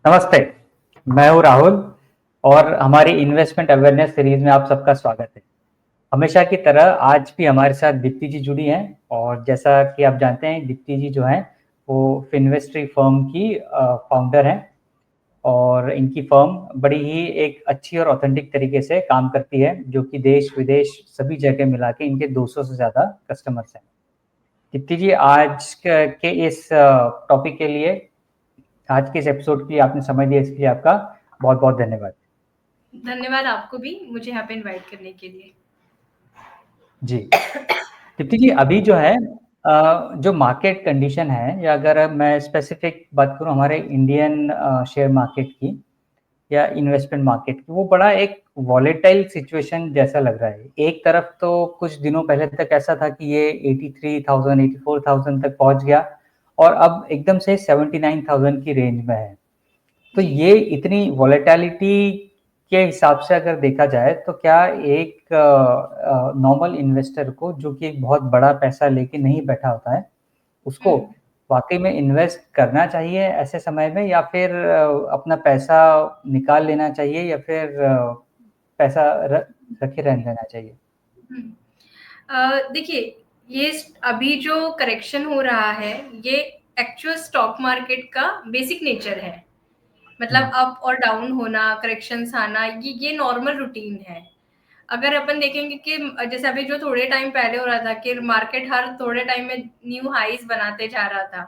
नमस्ते, मैं हूँ राहुल और हमारी इन्वेस्टमेंट अवेयरनेस सीरीज में आप सबका स्वागत है। हमेशा की तरह आज भी हमारे साथ दीप्ति जी जुड़ी हैं और जैसा कि आप जानते हैं दीप्ति जी जो हैं वो फिनवेस्ट्री फर्म की फाउंडर हैं और इनकी फर्म बड़ी ही एक अच्छी और ऑथेंटिक तरीके से काम करती है जो कि देश विदेश सभी जगह मिला के इनके 200 से ज़्यादा कस्टमर्स हैं। दीप्ति जी आज के इस टॉपिक के लिए आज के इस एपिसोड के लिए आपने समय दिया इसके लिए आपका बहुत बहुत धन्यवाद। धन्यवाद आपको भी मुझे यहाँ पे इनवाइट करने के लिए। जी दीप्ति जी अभी जो है जो मार्केट कंडीशन है या अगर मैं स्पेसिफिक बात करूं हमारे इंडियन शेयर मार्केट की या इन्वेस्टमेंट मार्केट की, वो बड़ा एक वॉलेटाइल सिचुएशन जैसा लग रहा है। एक तरफ तो कुछ दिनों पहले तक ऐसा था कि ये 83,000 84,000 तक पहुंच गया और अब एकदम से 79,000 की रेंज में है। तो ये इतनी वॉलेटिलिटी के हिसाब से अगर देखा जाए तो क्या एक नॉर्मल इन्वेस्टर को जो कि एक बहुत बड़ा पैसा लेके नहीं बैठा होता है उसको वाकई में इन्वेस्ट करना चाहिए ऐसे समय में या फिर अपना पैसा निकाल लेना चाहिए या फिर पैसा रखे रहने देना चाहिए? देखिए, ये अभी जो करेक्शन हो रहा है ये एक्चुअल स्टॉक मार्केट का बेसिक नेचर है। मतलब अप और डाउन होना, करेक्शंस आना, ये नॉर्मल रूटीन है। अगर अपन देखेंगे कि जैसे अभी जो थोड़े टाइम पहले हो रहा था कि मार्केट हर थोड़े टाइम में न्यू हाईज बनाते जा रहा था,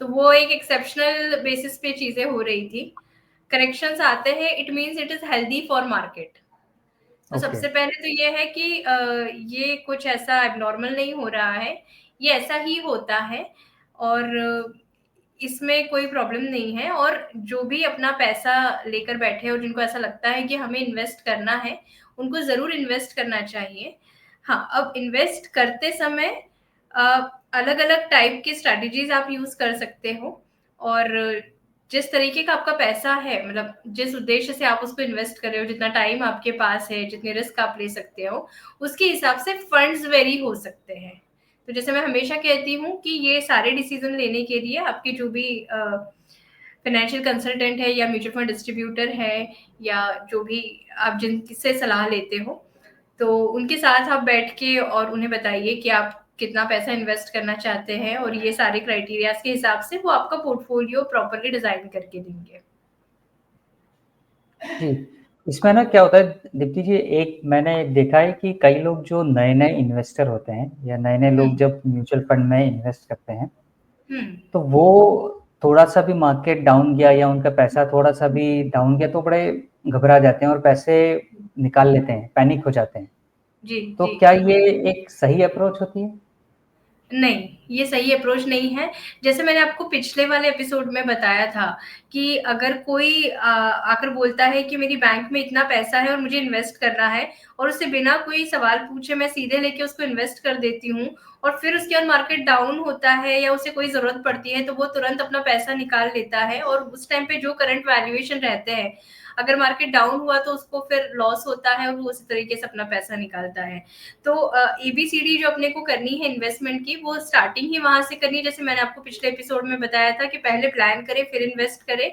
तो वो एक एक्सेप्शनल बेसिस पे चीजें हो रही थी। करेक्शंस आते हैं, it means it is healthy for market. तो सबसे पहले तो ये है कि ये कुछ ऐसा एबनॉर्मल नहीं हो रहा है, ये ऐसा ही होता है और इसमें कोई प्रॉब्लम नहीं है। और जो भी अपना पैसा लेकर बैठे और जिनको ऐसा लगता है कि हमें इन्वेस्ट करना है, उनको जरूर इन्वेस्ट करना चाहिए। हाँ, अब इन्वेस्ट करते समय अलग अलग टाइप की स्ट्रेटजीज आप यूज कर सकते हो और जिस तरीके का आपका पैसा है, मतलब जिस उद्देश्य से आप उसको इन्वेस्ट कर रहे हो, जितना टाइम आपके पास है, जितने रिस्क आप ले सकते हो, उसके हिसाब से फंड्स वेरी हो सकते हैं। तो जैसे मैं हमेशा कहती हूँ कि ये सारे डिसीजन लेने के लिए आपके जो भी फाइनेंशियल कंसल्टेंट है या म्यूचुअल फंड डिस्ट्रीब्यूटर है या जो भी आप जिनसे सलाह लेते हो, तो उनके साथ आप बैठ के और उन्हें बताइए कि आप कितना पैसा इन्वेस्ट करना चाहते हैं और ये सारे क्राइटेरियाज के हिसाब से वो आपका पोर्टफोलियो प्रॉपरली डिजाइन करके देंगे। जी, इसमें ना क्या होता है दीप्ति जी, एक मैंने देखा है कि कई लोग जो नए-नए इन्वेस्टर होते हैं या नए-नए लोग जब म्यूचुअल फंड में इन्वेस्ट करते हैं, तो वो थोड़ा-सा भी मार्केट डाउन गया या उनका पैसा थोड़ा-सा भी डाउन गया तो बड़े घबरा जाते हैं और पैसे निकाल लेते हैं, पैनिक हो जाते हैं। जी, तो जी। क्या ये एक सही अप्रोच होती है? नहीं, ये सही अप्रोच नहीं है। जैसे मैंने आपको पिछले वाले एपिसोड में बताया था कि अगर कोई आकर बोलता है कि मेरी बैंक में इतना पैसा है और मुझे इन्वेस्ट करना है और उससे बिना कोई सवाल पूछे मैं सीधे लेके उसको इन्वेस्ट कर देती हूँ और फिर उसके बाद मार्केट डाउन होता है या उसे कोई ज़रूरत पड़ती है, तो वो तुरंत अपना पैसा निकाल लेता है और उस टाइम पे जो करंट वैल्यूएशन रहते हैं, अगर मार्केट डाउन हुआ तो उसको फिर लॉस होता है और वो उसी तरीके से अपना पैसा निकालता है। तो एबीसीडी जो अपने को करनी है इन्वेस्टमेंट की, वो स्टार्टिंग ही वहां से करनी है। जैसे मैंने आपको पिछले एपिसोड में बताया था कि पहले प्लान करें फिर इन्वेस्ट करें,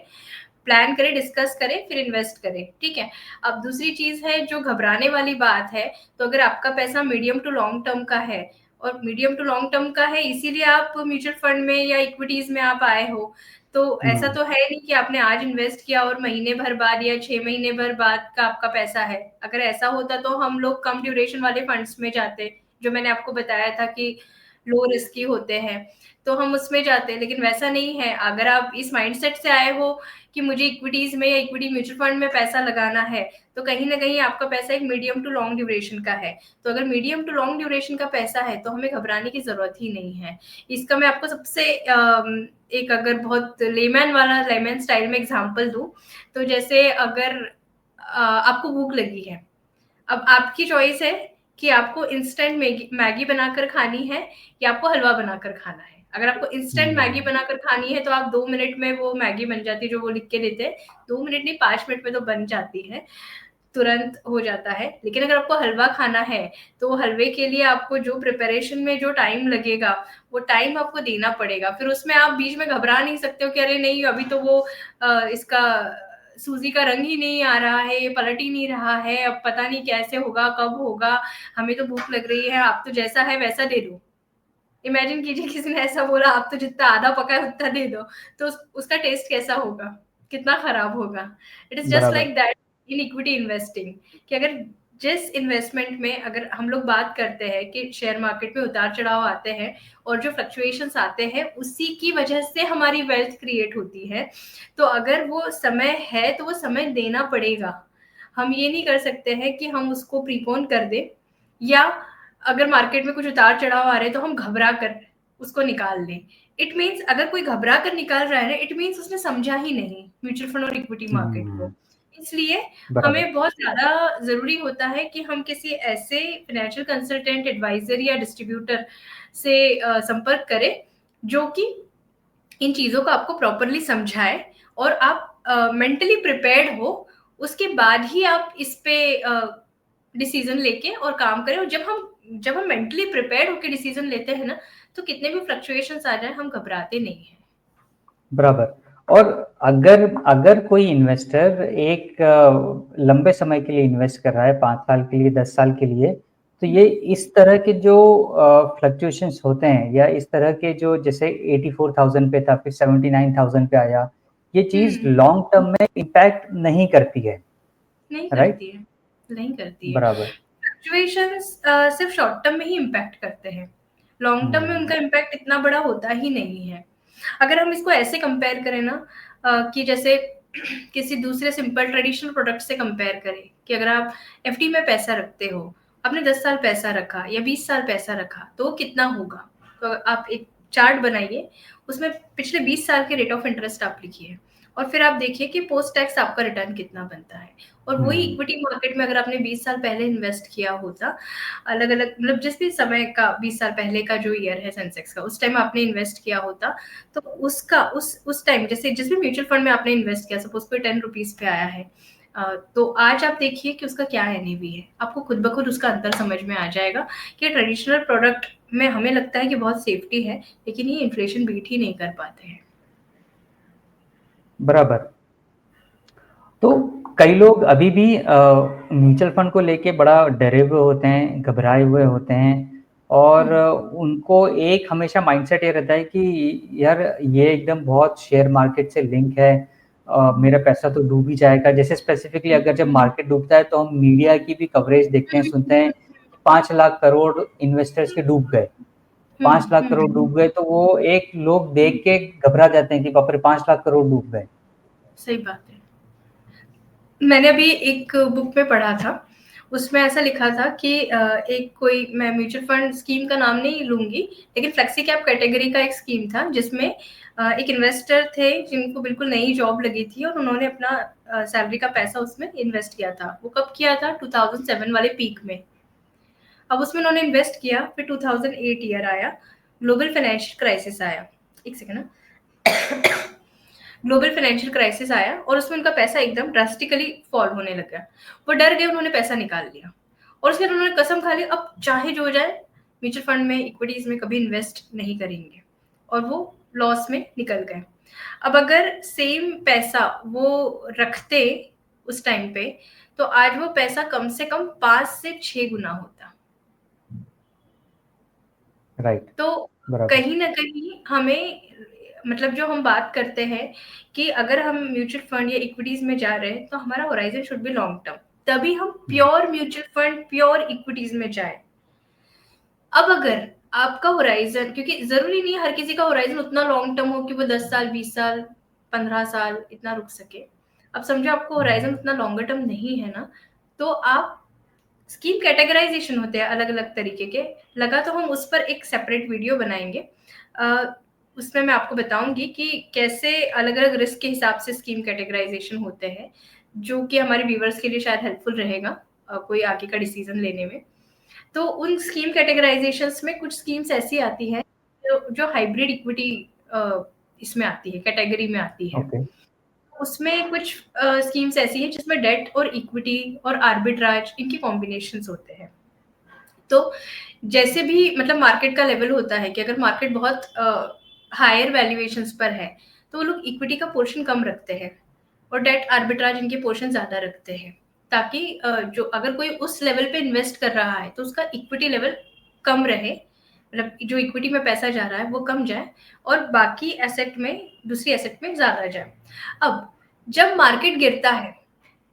प्लान करें, डिस्कस करें, फिर इन्वेस्ट करें। ठीक है। अब दूसरी चीज है जो घबराने वाली बात है, तो अगर आपका पैसा मीडियम टू लॉन्ग टर्म का है और मीडियम टू लॉन्ग टर्म का है इसीलिए आप म्यूचुअल फंड में या इक्विटीज में आप आए हो, तो ऐसा तो है नहीं कि आपने आज इन्वेस्ट किया और महीने भर बाद या 6 महीने भर बाद का आपका पैसा है। अगर ऐसा होता तो हम लोग कम ड्यूरेशन वाले फंड्स में जाते, जो मैंने आपको बताया था कि लो रिस्की होते हैं, तो हम उसमें जाते। लेकिन वैसा नहीं है। अगर आप इस माइंडसेट से आए हो कि मुझे इक्विटीज में या इक्विटी म्यूचुअल फंड में पैसा लगाना है, तो कहीं ना कहीं आपका पैसा एक मीडियम टू लॉन्ग ड्यूरेशन का है। तो अगर मीडियम टू लॉन्ग ड्यूरेशन का पैसा है तो हमें घबराने की जरूरत ही नहीं है। इसका मैं आपको सबसे एक अगर बहुत लेमैन वाला लेमैन स्टाइल में एग्जांपल दूं, तो जैसे अगर आपको भूख लगी है, अब आपकी चॉइस है कि आपको इंस्टेंट मैगी मैगी बनाकर खानी है या आपको हलवा बनाकर खाना है। अगर आपको इंस्टेंट मैगी बनाकर खानी है तो आप 2 मिनट में वो मैगी बन जाती है जो वो लिख के देते हैं। 2 मिनट नहीं, 5 मिनट में तो बन जाती है। तुरंत हो जाता है। लेकिन अगर आपको हलवा खाना है, तो वो हलवे के लिए आपको जो प्रिपरेशन में जो टाइम लगेगा, वो टाइम आपको देना पड़ेगा। फिर उसमें आप बीच में घबरा नहीं सकते हो कि अरे नहीं, अभी तो वो इसका सूजी का रंग ही नहीं आ रहा है, ये पलट ही नहीं रहा है, अब पता नहीं कैसे होगा, कब होगा, हमें तो भूख लग रही है, आप तो जैसा है वैसा दे दो। इमेजिन कीजिए किसी ने ऐसा बोला, आप तो जितना आधा पका है उतना दे दो, तो उसका टेस्ट कैसा होगा, कितना खराब होगा। इट इज जस्ट बराबर। Like that in equity investing, कि अगर जिस इन्वेस्टमेंट में अगर हम लोग बात करते हैं कि शेयर मार्केट में उतार चढ़ाव आते हैं और जो फ्लक्चुएशंस आते हैं उसी की वजह से हमारी वेल्थ क्रिएट होती है, तो अगर वो समय है तो वो समय देना पड़ेगा। हम ये नहीं कर सकते हैं कि हम उसको प्रीपोन कर दें, या अगर मार्केट में कुछ उतार चढ़ाव आ रहे हैं तो हम घबरा कर उसको निकाल लें। इट मीन्स अगर कोई घबरा कर निकाल रहा है ना, इट मीन्स उसने समझा ही नहीं म्यूचुअल फंड और इक्विटी मार्केट को। हुँ, इसलिए बराबर। हमें बहुत ज़्यादा ज़रूरी होता है कि हम किसी ऐसे फाइनेंशियल कंसल्टेंट, एडवाइज़र या डिस्ट्रीब्यूटर से संपर्क करें, जो कि इन चीज़ों को आपको प्रॉपर्ली समझाए और आप मेंटली प्रिपेयर्ड हो, उसके बाद ही आप इस पे डिसीज़न लेके और काम करें। और जब हम मेंटली प्रिपेयर्ड होके डिसीज़न लेते हैं ना, तो कितने भी फ्लक्चुएशंस आ जाएँ, हम घबराते नहीं हैं। बराबर। और अगर अगर कोई इन्वेस्टर एक लंबे समय के लिए इन्वेस्ट कर रहा है, 5 साल के लिए, 10 साल के लिए, तो ये इस तरह के जो फ्लक्चुएशंस होते हैं या इस तरह के जो जैसे 84,000 पे था, फिर 79,000 पे आया, ये चीज़ हुँ, लॉन्ग टर्म में इम्पैक्ट नहीं करती है, नहीं राइट? करती है, नहीं करती है। बराबर। फ्लक्चुएशंस सिर्फ़ शॉर्ट टर्म में ही इम्पैक्ट करते हैं। लॉन्ग टर्म में हुँ, उनका इम्पैक्ट इतना बड़ा होता ही नहीं है। अगर हम इसको ऐसे कंपेयर करें ना, कि जैसे किसी दूसरे सिंपल ट्रेडिशनल प्रोडक्ट से कंपेयर करें, कि अगर आप एफडी में पैसा रखते हो, आपने 10 साल पैसा रखा या 20 साल पैसा रखा, तो वो कितना होगा? तो आप एक चार्ट बनाइए, उसमें पिछले 20 साल के रेट ऑफ इंटरेस्ट आप लिखिए और फिर आप देखिए कि पोस्ट टैक्स आपका रिटर्न कितना बनता है। और वही हुँ, इक्विटी मार्केट में अगर आपने 20 साल पहले इन्वेस्ट किया होता, अलग-अलग मतलब जिस भी समय का 20 साल पहले का जो ईयर है सेंसेक्स का, उस टाइम आपने इन्वेस्ट किया होता, तो उसका उस टाइम जैसे जिस भी म्यूचुअल फंड में आपने इन्वेस्ट किया, सपोज कोई 10 रुपीज़ पे आया है, तो आज आप देखिए कि उसका क्या एनएवी है। आपको खुद ब खुद उसका अंतर समझ में आ जाएगा कि ट्रेडिशनल प्रोडक्ट में हमें लगता है कि बहुत सेफ्टी है, लेकिन ये इन्फ्लेशन बीट ही नहीं कर पाते हैं। बराबर। तो कई लोग अभी भी म्यूचुअल फंड को लेके बड़ा डरे हुए होते हैं, घबराए हुए होते हैं और हुँ, उनको एक हमेशा माइंडसेट ये रहता है कि यार ये एकदम बहुत शेयर मार्केट से लिंक है, मेरा पैसा तो डूब ही जाएगा। जैसे स्पेसिफिकली हुँ, अगर जब हुँ, मार्केट डूबता है तो हम मीडिया की भी कवरेज देखते हैं, हुँ, सुनते हैं कि 5 लाख करोड़ इन्वेस्टर्स के डूब गए। हुँ, 5 लाख हुँ, करोड़ डूब गए तो वो एक लोग देख के घबरा जाते हैं कि बाप रे! 5 लाख करोड़ डूब गए। सही बात है। मैंने अभी एक बुक में पढ़ा था, उसमें ऐसा लिखा था कि एक कोई मैं म्यूचुअल फंड स्कीम का नाम नहीं लूँगी, लेकिन फ्लेक्सी कैप कैटेगरी का एक स्कीम था जिसमें एक इन्वेस्टर थे जिनको बिल्कुल नई जॉब लगी थी और उन्होंने अपना सैलरी का पैसा उसमें इन्वेस्ट किया था। वो कब किया था? 2007 वाले पीक में। अब उसमें उन्होंने इन्वेस्ट किया, फिर 2008 ईयर आया, ग्लोबल फाइनेंशियल क्राइसिस आया। एक सेकंड ना। ग्लोबल फाइनेंशियल क्राइसिस आया और उसमें उनका पैसा एकदम ड्रास्टिकली फॉल होने लगा। वो डर गए, उन्होंने पैसा निकाल लिया और उसके बाद उन्होंने कसम खा ली, अब चाहे जो हो जाए म्यूचुअल फंड में, इक्विटीज में कभी इन्वेस्ट नहीं करेंगे, और वो लॉस में निकल गए। अब अगर सेम पैसा वो रखते उस टाइम पे, तो आज वो पैसा कम से कम 5 से 6 गुना होता। राइट, तो बराबर। कहीं न कहीं हमें, मतलब जो हम बात करते हैं कि अगर हम म्यूचुअल फंड या इक्विटीज़ में जा रहे हैं, तो हमारा horizon should be long term. तभी हम हुँ, pure mutual fund, pure equities में जाएँ। अब अगर आपका होराइज़न, क्योंकि ज़रूरी नहीं है हर किसी का होराइज़न उतना लॉन्ग टर्म हो कि वो 10 साल, 20 साल, 15 साल इतना रुक सके। अब समझो आपको होराइज़न उतना लॉन्गर टर्म नहीं है ना, तो आप स्कीम कैटेगराइजेशन होते हैं अलग-अलग तरीके के, लगा तो हम उस पर एक सेपरेट वीडियो बनाएँगे। अ, उसमें मैं आपको बताऊँगी कि कैसे अलग-अलग रिस्क के हिसाब से स्कीम कैटेगराइजेशन होते हैं, जो कि हमारे व्यूअर्स के लिए शायद हेल्पफुल रहेगा कोई आगे का डिसीज़न लेने में। तो उन स्कीम कैटेगराइजेशंस में कुछ स्कीम्स ऐसी आती हैं, जो जो हाइब्रिड इक्विटी इसमें आती है, कैटेगरी में आती है। ओके। उसमें कुछ स्कीम्स ऐसी हैं जिसमें डेट और इक्विटी और आर्बिट्राज इनके कॉम्बिनेशंस होते हैं। तो जैसे भी मतलब मार्केट का लेवल होता है कि अगर मार्केट बहुत हायर वैल्यूएशंस पर है, तो वो लोग इक्विटी का पोर्शन कम रखते हैं और डेट आर्बिट्राज इनके पोर्शन ज़्यादा रखते हैं, ताकि जो अगर कोई उस लेवल पे इन्वेस्ट कर रहा है, तो उसका इक्विटी लेवल कम रहे, मतलब जो इक्विटी में पैसा जा रहा है, वो कम जाए और बाकी एसेट में दूसरी एसेट में ज़्यादा जाए। अब जब मार्केट गिरता है,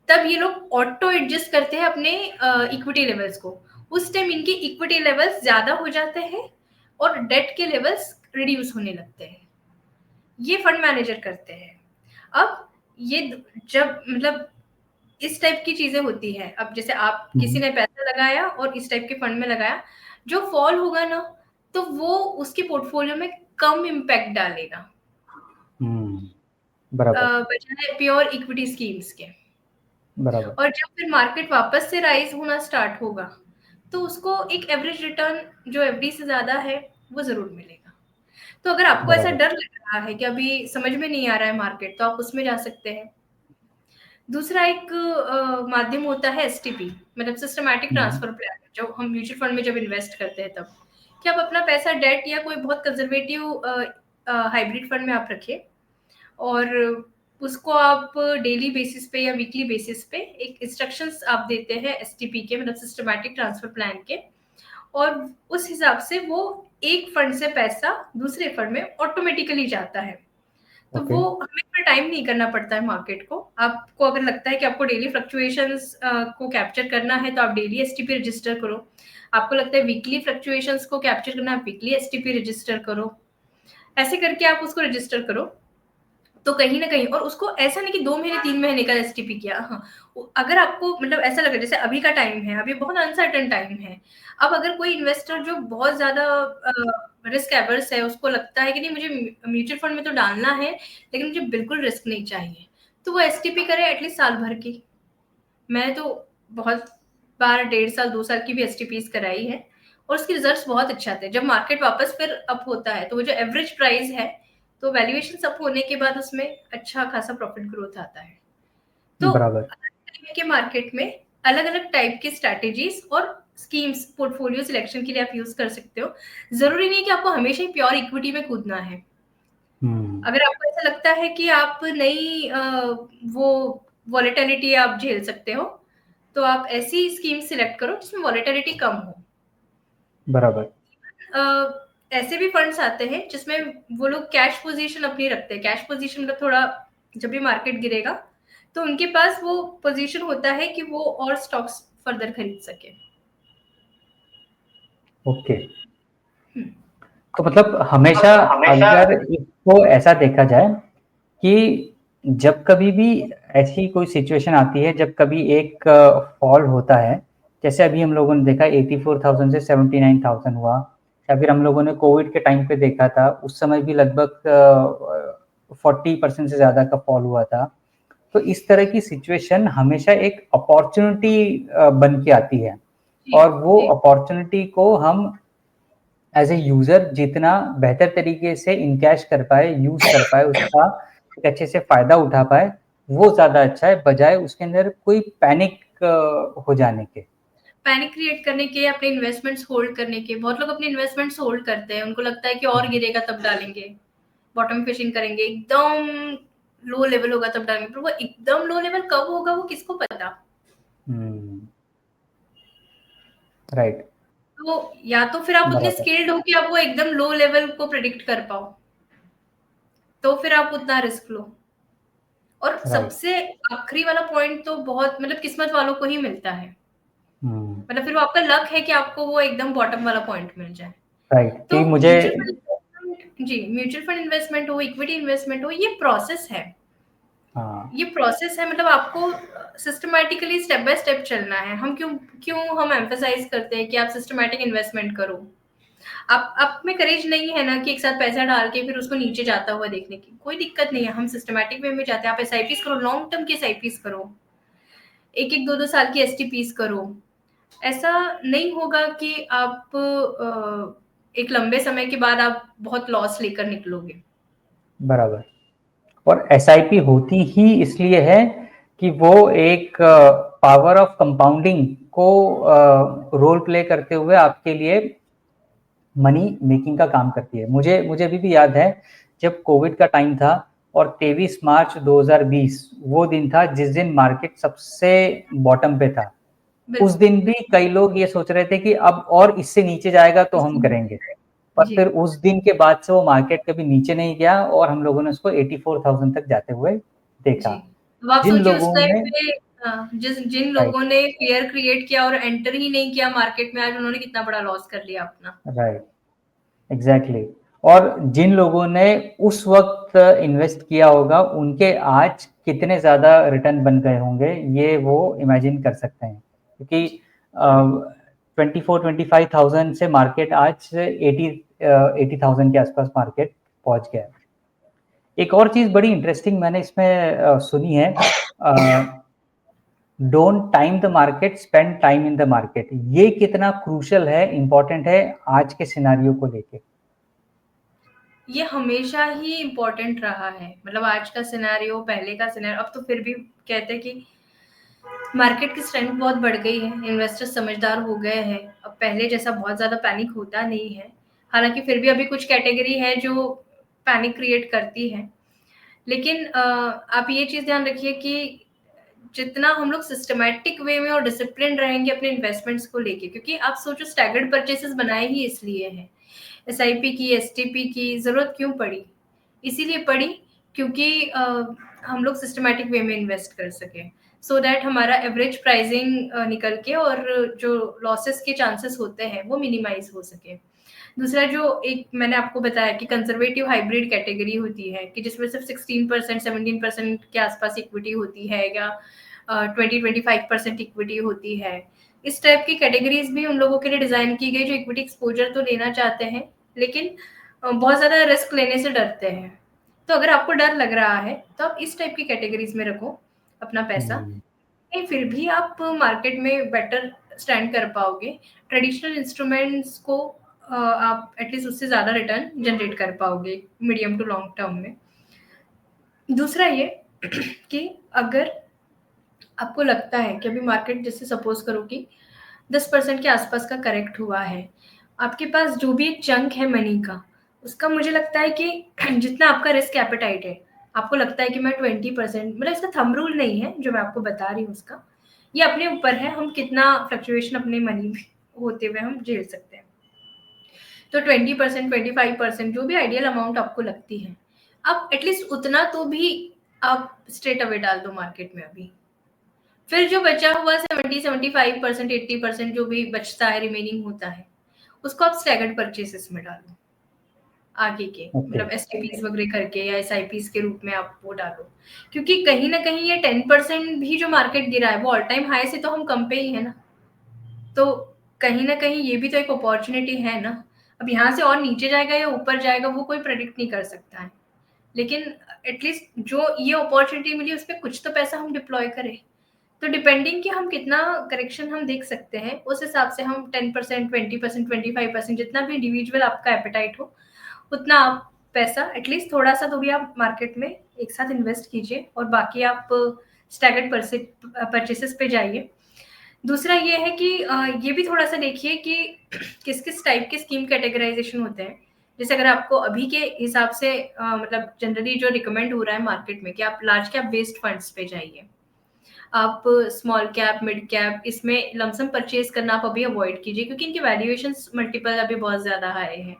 तब ये लोग ऑटो एडजस्ट करते हैं अपने इक्विटी लेवल्स को। उस टाइम इनके इक्विटी लेवल्स ज़्यादा हो जाते हैं और डेट के लेवल्स रिड्यूस होने लगते हैं। ये फंड मैनेजर करते हैं। अब ये जब मतलब इस टाइप की चीज़ें होती हैं, अब जैसे आप किसी ने पैसा लगाया और इस टाइप के फंड में लगाया, जो फॉल होगा ना, तो वो उसके पोर्टफोलियो में कम इम्पैक्ट डालेगा। बराबर। बजाय प्योर इक्विटी स्कीम्स के। बराबर। और जब फिर मार्केट वापस से राइज होना स्टार्ट होगा, तो उसको एक एवरेज रिटर्न जो एफडी से ज्यादा है, वो जरूर मिलेगा। तो अगर आपको ऐसा बराबर। डर लग रहा है कि अभी समझ में नहीं आ रहा है मार्केट, तो आप उसमें जा सकते हैं। दूसरा एक माध्यम होता है एसटीपी, मतलब सिस्टमैटिक ट्रांसफर प्लान, जो हम म्यूचुअल फंड में जब इन्वेस्ट करते हैं तब, कि आप अपना पैसा डेट या कोई बहुत कंजर्वेटिव हाइब्रिड फंड में आप रखिए और उसको आप डेली बेसिस पे या वीकली बेसिस पे एक इंस्ट्रक्शंस आप देते हैं एसटीपी के, मतलब सिस्टमैटिक ट्रांसफर प्लान के, और उस हिसाब से वो एक फंड से पैसा दूसरे फंड में ऑटोमेटिकली जाता है। तो ओके। वो हमें इतना टाइम नहीं करना पड़ता है मार्केट को। आपको अगर लगता है कि आपको डेली फ्लक्चुएशंस को कैप्चर करना है, तो आप डेली एसटीपी रजिस्टर करो। आपको लगता है वीकली फ्लक्चुएशंस को कैप्चर करना है, वीकली एसटीपी रजिस्टर करो। ऐसे करके आप उसको रजिस्टर करो। तो कहीं ना कहीं, और उसको ऐसा नहीं कि 2 महीने 3 महीने का एसटीपी किया, हाँ, अगर आपको मतलब ऐसा लगे जैसे अभी का टाइम है, अभी बहुत अनसर्टन टाइम है। अब अगर कोई इन्वेस्टर जो बहुत ज्यादा रिस्क एवर्स है, उसको लगता है कि नहीं मुझे म्यूचुअल फंड में तो डालना है, लेकिन मुझे बिल्कुल रिस्क नहीं चाहिए, तो वो एसटीपी करे एटलीस्ट साल भर की। मैं तो बहुत बार 1.5 साल 2 साल की भी एसटीपीज कराई है, और उसके रिजल्ट्स बहुत अच्छे आते हैं। जब मार्केट वापस फिर अप होता है, तो वो जो एवरेज प्राइस है, तो वैल्यूएशन अप होने के बाद उसमें अच्छा खासा प्रॉफिट ग्रोथ आता है। तो बराबर। टाइप के मार्केट में अलग अलग टाइप की स्ट्रैटेजीज और स्कीम्स पोर्टफोलियो सिलेक्शन के लिए आप यूज कर सकते हो। जरूरी नहीं कि आपको हमेशा ही प्योर इक्विटी में कूदना है। अगर आपको ऐसा लगता है कि आप नई वो वॉलेटिलिटी आप झेल सकते हो, तो आप ऐसी स्कीम सिलेक्ट करो जिसमें वॉलेटिलिटी कम हो। बराबर। ऐसे भी फंड्स आते हैं जिसमें वो लोग कैश पोजीशन अपनी रखते हैं। कैश पोजीशन मतलब थोड़ा, जब भी मार्केट गिरेगा, तो उनके पास वो पोजीशन होता है कि वो और स्टॉक्स फर्दर खरीद सके। ओके। हम्म, तो मतलब हमेशा, अगर इसको ऐसा देखा जाए कि जब कभी भी ऐसी कोई सिचुएशन आती है, जब कभी एक फॉल होता है, जैसे अभी हम लोगों ने देखा 84,000 से 79,000 हुआ, या फिर हम लोगों ने कोविड के टाइम पे देखा था, उस समय भी लगभग 40% से ज़्यादा का फॉल हुआ था। तो इस तरह की सिचुएशन हमेशा एक अपॉर्चुनिटी बन के आती है, जी और वो जी। अपॉर्चुनिटी को हम एज ए यूजर जितना बेहतर तरीके से इनकैश कर पाए, यूज कर पाए, उसका एक अच्छे से फायदा उठा पाए, वो ज्यादा अच्छा है, बजाय उसके अंदर कोई पैनिक हो जाने के। पैनिक क्रिएट करने के, अपने इन्वेस्टमेंट्स होल्ड करने के, बहुत लोग अपने इन्वेस्टमेंट्स होल्ड करते हैं। उनको लगता है कि और गिरेगा तब डालेंगे, बॉटम फिशिंग करेंगे, एकदम लो लेवल होगा तब डालेंगे। पर वो एकदम लो लेवल कब होगा वो किसको पता। राइट। तो या तो फिर आप उतने बराबर। स्किल्ड हो कि आप वो एकदम लो लेवल को प्रिडिक्ट कर पाओ, तो फिर आप उतना रिस्क लो। और राइट। सबसे आखिरी वाला पॉइंट तो बहुत मतलब किस्मत वालों को ही मिलता है। मतलब फिर वो आपका लक है कि आपको वो एकदम बॉटम वाला पॉइंट मिल जाए। राइट तो कि मुझे। म्यूचुअल फंड इन्वेस्टमेंट, जी, म्यूचुअल फंड इन्वेस्टमेंट हो, इक्विटी इन्वेस्टमेंट हो, ये प्रोसेस है। हाँ। ये प्रोसेस है, मतलब आपको सिस्टमैटिकली स्टेप बाय स्टेप चलना है। हम क्यों क्यों हम एम्फसाइज करते हैं कि आप सिस्टमैटिक इन्वेस्टमेंट करो। आप में करेज नहीं है ना कि एक साथ पैसा डाल के फिर उसको नीचे जाता हुआ देखने की, कोई दिक्कत नहीं है। हम सिस्टमैटिक वे में जाते हैं। आप एसआईपीस करो, लॉन्ग टर्म की एसआईपीस करो, एक एक दो दो साल की एसटीपीस करो। ऐसा नहीं होगा कि आप एक लंबे समय के बाद आप बहुत लॉस लेकर निकलोगे। बराबर। और एसआईपी होती ही इसलिए है कि वो एक पावर ऑफ कंपाउंडिंग को रोल प्ले करते हुए आपके लिए मनी मेकिंग का काम करती है। मुझे मुझे अभी भी याद है जब कोविड का टाइम था और 23 मार्च 2020 वो दिन था जिस दिन मार्केट सबसे बॉटम पे था। उस बिल्कुल। दिन भी कई लोग ये सोच रहे थे कि अब और इससे नीचे जाएगा तो हम करेंगे, पर जी, फिर उस दिन के बाद से वो मार्केट कभी नीचे नहीं गया और हम लोगों ने उसको 84,000 तक जाते हुए जी। देखा। अब आप जिन सोचिए उस लोगों टाइम ने पे जिन राइट, लोगों ने फ़ियर क्रिएट किया और एंटर ही नहीं किया मार्केट में, आज उन्होंने कितना बड़ा लॉस कर लिया अपना। Right, exactly. और जिन लोगों ने उस वक़्त इन्वेस्ट किया होगा, उनके आज कितने ज़्यादा रिटर्न बन गए होंगे, ये वो इमेजिन कर सकते हैं। क्योंकि जी। 24-25,000 से मार्केट आज 80,000 के आसपास मार्केट पहुँच गया है। एक और चीज़ बड़ी इंटरेस्टिंग मैंने इसमें सुनी है, uh, don't time the market, spend time in the market. ये कितना क्रूशियल है, इम्पोर्टेंट है आज के सिनेरियो को लेके? ये हमेशा ही इम्पोर्टेंट रहा है। मतलब आज का सिनेरियो, पहले का सिनेरियो, अब तो फिर भी कहते हैं कि मार्केट की स्ट्रेंथ बहुत बढ़ गई है, इन्वेस्टर्स समझदार हो गए हैं। अब पहले जैसा बहुत ज़्यादा पैनिक होता नहीं है। हालाँकि फिर भी अभी कुछ कैटेगरी है जो पैनिक क्रिएट करती है। लेकिन आप ये चीज़ ध्यान रखिए कि जितना हम लोग सिस्टमैटिक वे में और डिसिप्लिन रहेंगे अपने इन्वेस्टमेंट्स को लेके, क्योंकि आप सोचो स्टैगर्ड परचेसेस बनाए ही इसलिए हैं। एसआईपी की, एसटीपी की ज़रूरत क्यों पड़ी? इसीलिए पड़ी क्योंकि हम लोग सिस्टमैटिक वे में इन्वेस्ट कर सकें, सो दैट हमारा एवरेज प्राइसिंग निकल के और जो लॉसेस के चांसेस होते हैं वो मिनिमाइज हो सके। दूसरा जो एक मैंने आपको बताया कि कंजर्वेटिव हाइब्रिड कैटेगरी होती है कि जिसमें सिर्फ 16% 17% के आसपास इक्विटी होती है, या 20-25% इक्विटी होती है। इस टाइप की कैटेगरीज भी उन लोगों के लिए डिजाइन की गई जो इक्विटी एक्सपोजर तो लेना चाहते हैं, लेकिन बहुत ज्यादा रिस्क लेने से डरते हैं। तो अगर आपको डर लग रहा है तो आप इस टाइप की कैटेगरीज में रखो अपना पैसा। हुँ, नहीं, फिर भी आप मार्केट में बेटर स्टैंड कर पाओगे। ट्रेडिशनल इंस्ट्रूमेंट्स को आप एटलीस्ट उससे ज़्यादा रिटर्न जनरेट कर पाओगे मीडियम टू लॉन्ग टर्म में। दूसरा ये कि अगर आपको लगता है कि अभी मार्केट, जैसे सपोज़ करो कि 10% के आसपास का करेक्ट हुआ है, आपके पास जो भी एक चंक है मनी का, उसका मुझे लगता है कि जितना आपका रिस्क एपेटाइट है, आपको लगता है कि मैं 20%, मतलब इसका थंब रूल नहीं है जो मैं आपको बता रही हूँ उसका, ये अपने ऊपर है हम कितना फ्लक्चुएशन अपने मनी में होते हुए हम झेल सकते हैं। तो 20%, 25% जो भी आइडियल अमाउंट आपको लगती है, आप एटलीस्ट उतना तो भी आप स्ट्रेट अवे डाल दो मार्केट में अभी। फिर जो बचा हुआ 70-75%, 80% जो भी बचता है, रिमेनिंग होता है, उसको आप स्टैगर्ड परचेसेस में डालो। आगे के ओके, मतलब एसटीपीज वगैरह करके या एसआईपीज के रूप में आप वो डालो। क्योंकि कहीं ना कहीं ये 10% भी जो मार्केट गिरा है वो ऑल टाइम हाई से तो हम कम पे ही है ना। तो कहीं न कहीं ये भी तो एक अपॉर्च्युनिटी है ना। अब यहाँ से और नीचे जाएगा या ऊपर जाएगा वो कोई प्रेडिक्ट नहीं कर सकता है। लेकिन एटलीस्ट जो ये अपॉर्च्युनिटी मिली उसपे कुछ तो पैसा हम डिप्लॉय करें। तो डिपेंडिंग कि हम कितना करेक्शन हम देख सकते हैं, उस हिसाब से हम 10%, 20%, 25% जितना भी इंडिविजुअल आपका एपेटाइट हो, उतना आप पैसा एटलीस्ट थोड़ा-सा तो भी आप मार्केट में एक साथ इन्वेस्ट कीजिए और बाकी आप स्टैगर्ड परचेसेस पे जाइए। दूसरा ये है कि ये भी थोड़ा-सा देखिए कि किस-किस टाइप के स्कीम कैटेगराइज़ेशन होते हैं। जैसे अगर आपको अभी के हिसाब से मतलब जनरली जो रिकमेंड हो रहा है मार्केट में कि आप लार्ज कैप बेस्ड फंड्स पे जाइए। आप स्मॉल कैप, मिड कैप इसमें लमसम परचेज़ करना आप अभी अवॉइड कीजिए क्योंकि इनके वैल्यूएशंस मल्टीपल अभी बहुत ज़्यादा हाई हैं।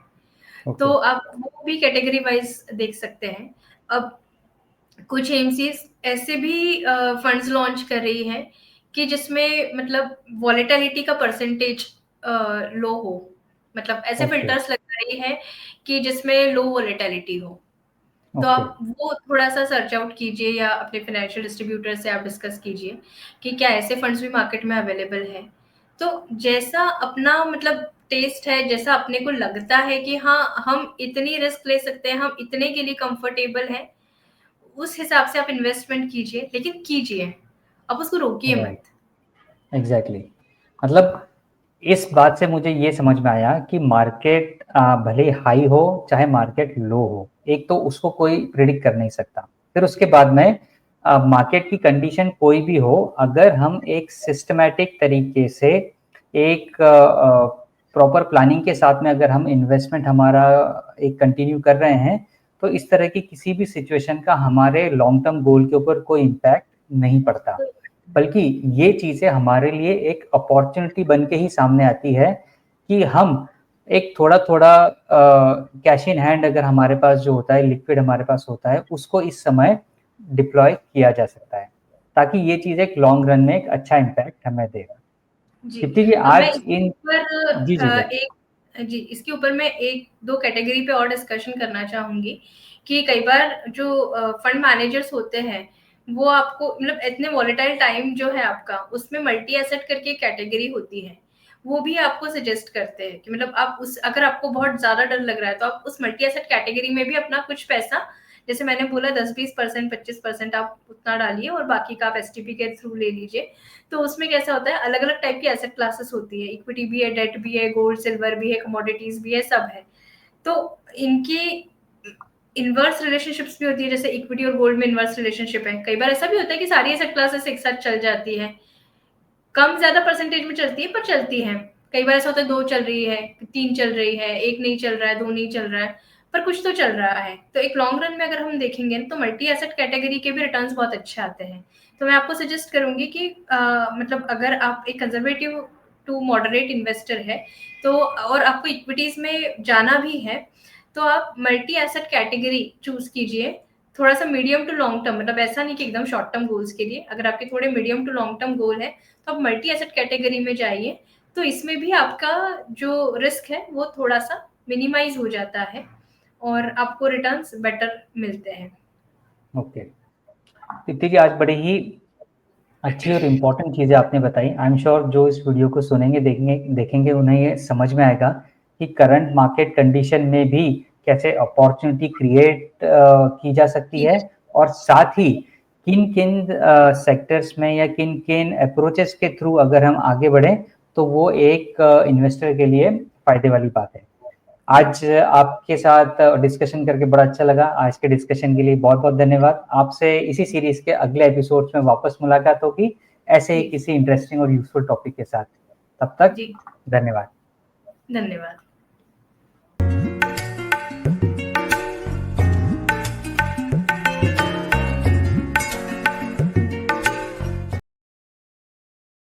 ओके, तो आप वो भी कैटेगरी वाइज़ देख सकते हैं। अब कुछ एमसीज ऐसे भी फंड्स लॉन्च कर रही है कि जिसमें मतलब वॉलेटिलिटी का परसेंटेज लो हो, मतलब ऐसे ओके, फिल्टर्स लगा रही है कि जिसमें लो वॉलेटिलिटी हो। तो ओके, आप वो थोड़ा-सा सर्च आउट कीजिए या अपने फाइनेंशियल डिस्ट्रीब्यूटर से आप डिस्कस कीजिए कि क्या ऐसे फंड्स भी मार्केट में अवेलेबल हैं। तो जैसा अपना मतलब टेस्ट है, जैसा अपने को लगता है कि हाँ, हम इतनी रिस्क ले सकते हैं, हम इतने के लिए कंफर्टेबल हैं, उस हिसाब से आप इन्वेस्टमेंट कीजिए, लेकिन कीजिए। आप उसको रोकिए राइट, मत। एग्ज़ैक्टली। मतलब इस बात से मुझे ये समझ में आया कि मार्केट भले हाई हो, चाहे मार्केट लो हो, एक तो उसको कोई प्रेडिक्ट कर नहीं सकता। फिर उसके बाद में मार्केट की कंडीशन कोई भी हो, अगर हम एक सिस्टमैटिक तरीके से एक प्रॉपर प्लानिंग के साथ में अगर हम इन्वेस्टमेंट हमारा एक कंटिन्यू कर रहे हैं, तो इस तरह की किसी भी सिचुएशन का हमारे लॉन्ग टर्म गोल के ऊपर कोई इम्पैक्ट नहीं पड़ता, बल्कि ये चीज़ें हमारे लिए एक अपॉर्चुनिटी बन के ही सामने आती है कि हम एक थोड़ा-थोड़ा कैश इन हैंड अगर हमारे पास जो होता है, लिक्विड हमारे पास होता है, उसको इस समय डिप्लॉय किया जा सकता है, ताकि ये चीज़ एक लॉन्ग रन में एक अच्छा इम्पैक्ट हमें देगा। जी, दीप्ति जी अब मैं आज इसके इन जी, जी, ऊपर बोलिए। इसके ऊपर मैं 1-2 कैटेगरी पे और डिस्कशन करना चाहूँगी कि कई बार जो फंड मैनेजर्स होते हैं, वो आपको मतलब इतने वॉलेटाइल टाइम जो है आपका, उसमें मल्टी एसेट करके कैटेगरी होती है। वो भी आपको सजेस्ट करते हैं कि मतलब आप उस अगर आपको बहुत ज़्यादा डर लग रहा है, तो आप उस मल्टी एसेट कैटेगरी में भी अपना कुछ पैसा, जैसे मैंने बोला 10-20%, 25% आप उतना डालिए और बाकी का आप एसटीपी के थ्रू ले लीजिए। तो उसमें कैसा होता है, अलग-अलग टाइप की एसेट क्लासेस होती है, इक्विटी भी है, डेट भी है, गोल्ड, सिल्वर भी है, कमोडिटीज़ भी है, सब है। तो इनकी इन्वर्स रिलेशनशिप्स भी होती है, जैसे इक्विटी और गोल्ड में इन्वर्स रिलेशनशिप है। कई बार ऐसा भी होता है कि सारी एसेट क्लासेस एक साथ चल जाती है। कम ज़्यादा परसेंटेज में चलती है, पर चलती है। कई बार ऐसा होता है 2 चल रही है, 3 चल रही है, 1 नहीं चल रहा है, 2 नहीं चल रहा है, पर कुछ तो चल रहा है। तो एक लॉन्ग रन में अगर हम देखेंगे तो मल्टी एसेट कैटेगरी के भी रिटर्न्स बहुत अच्छे आते हैं। तो मैं आपको सजेस्ट करूँगी कि मतलब अगर आप एक कंज़र्वेटिव टू मॉडरेट इन्वेस्टर है, तो और आपको इक्विटीज़ में जाना भी है, तो आप मल्टी एसेट कैटेगरी चूज़ कीजिए। थोड़ा-सा मीडियम टू लॉन्ग टर्म, मतलब ऐसा नहीं कि एकदम शॉर्ट टर्म गोल्स के लिए, अगर आपके थोड़े medium to long term goal है, तो आप मल्टी एसेट कैटेगरी में जाइए, तो इसमें भी आपका जो रिस्क है वो थोड़ा-सा मिनिमाइज़ हो जाता है और आपको रिटर्न्स बेटर मिलते हैं। ओके। दीप्ति जी आज बड़ी ही अच्छी और इम्पोर्टेंट चीज़ें आपने बताई। आई एम श्योर जो इस वीडियो को सुनेंगे, देखेंगे उन्हें ये समझ में आएगा कि करंट मार्केट कंडीशन में भी कैसे अपॉर्चुनिटी क्रिएट की जा सकती ठीक है, है। और साथ ही किन-किन सेक्टर्स में या किन-किन अप्रोचेस के थ्रू अगर हम आगे बढ़ें, तो वो एक इन्वेस्टर के लिए फ़ायदे वाली बात है। आज आपके साथ डिस्कशन करके बड़ा अच्छा लगा। आज के डिस्कशन के लिए बहुत-बहुत धन्यवाद। आपसे इसी सीरीज़ के अगले एपिसोड्स में वापस मुलाकात होगी, ऐसे ही जी, किसी इंटरेस्टिंग और यूज़फुल टॉपिक के साथ। तब तक जी, धन्यवाद। धन्यवाद।